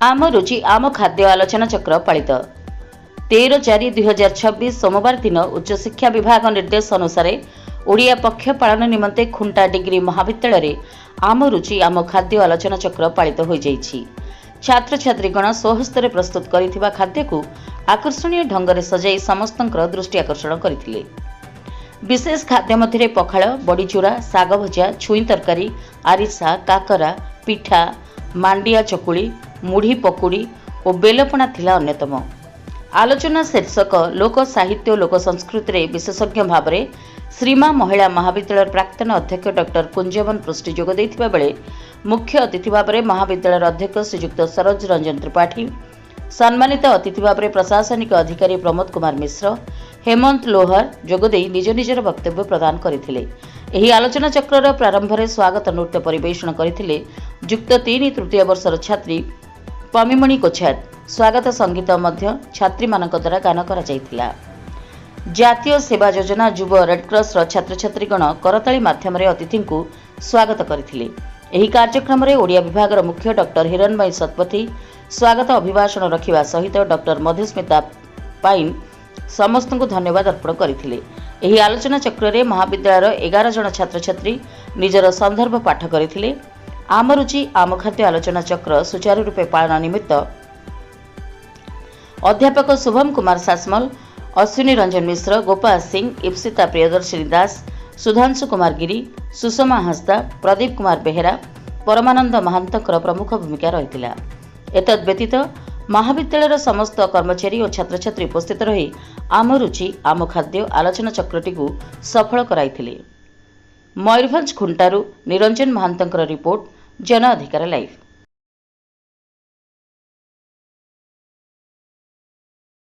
आम रुचि आम खाद्य आलोचना चक्र पालित 13/4/2026 सोमवार दिन उच्च शिक्षा विभाग निर्देश अनुसार ओडिया पक्ष पालन निमंते खुंटा डिग्री महाविद्यालय आम रुचि आम खाद्य आलोचना चक्र पालित हो जाइछि। छात्र छात्रीगण स्वहस्तर प्रस्तुत करिथिबा खाद्य को आकर्षणीय ढंग से सजाई समस्तंकर दृष्टि आकर्षण करथिले। विशेष खाद्य मध्य पखाळ, बड़ीचूरा, साग भजा, छुई तरकारी, आरिसा, काकरा, पिठा, मांडिया चकुली, मुढ़ी पकुड़ी और बेलपणा थिला अन्यतम। आलोचना शीर्षक लोक साहित्य और लोक संस्कृति विशेषज्ञ भाव में श्रीमा महिला महाविद्यालय प्राक्तन अध्यक्ष डॉक्टर कुंजवन पृष्टि जोग देथिबा बेले मुख्य अतिथि भाव में महाविद्यालय अध्यक्ष श्रीयुक्त सरोज रंजन त्रिपाठी, सम्मानित अतिथि भाव में प्रशासनिक अधिकारी प्रमोद कुमार मिश्र, हेमंत लोहर जोगदे निज निजर वक्तव्य प्रदान करथिले। एही आलोचना चक्र प्रारंभ में स्वागत नृत्य परिवेषण करथिले युक्त 3 तृतीय वर्षर छात्री पमिमणि कोछाद। स्वागत संगीत मध्य छात्री मानक द्वारा गान करा जायतिला। जातीय सेवा योजना युव रेडक्रॉस छात्र छात्रीगण करताली माध्यम अतिथि को स्वागत करथिले। एही कार्यक्रम में ओडिया विभाग मुख्य डॉक्टर हिरणमयी शतपथी स्वागत अभिभाषण रखिबा सहित डॉक्टर मधुस्मिता पाइन समस्त को धन्यवाद अर्पण करथिले। एही आलोचना चक्र में महाविद्यालय 11 जन छात्र छात्री निजर संदर्भ पाठ करथिले। आम रुचि आम खाद्य आलोचना चक्र सुचारू रूपे पालन निमित्त अध्यापक शुभम कुमार सासमल, अश्विनी रंजन मिश्र, गोपाल सिंह, इप्सिता प्रियदर्शिनी दास, सुधांशु कुमार गिरी, सुषमा हांसदा, प्रदीप कुमार बेहेरा, परमानंद महांतर प्रमुख भूमिका रही। एतद व्यतीत महाविद्यालय समस्त कर्मचारी और छात्र छात्री उपस्थित रही आम रुचि आम खाद्य आलोचना चक्रटी को सफल कराइथिले। मयूरभंज खुंटारू निरंजन महांतर रिपोर्ट, जन अधिकार लाइव।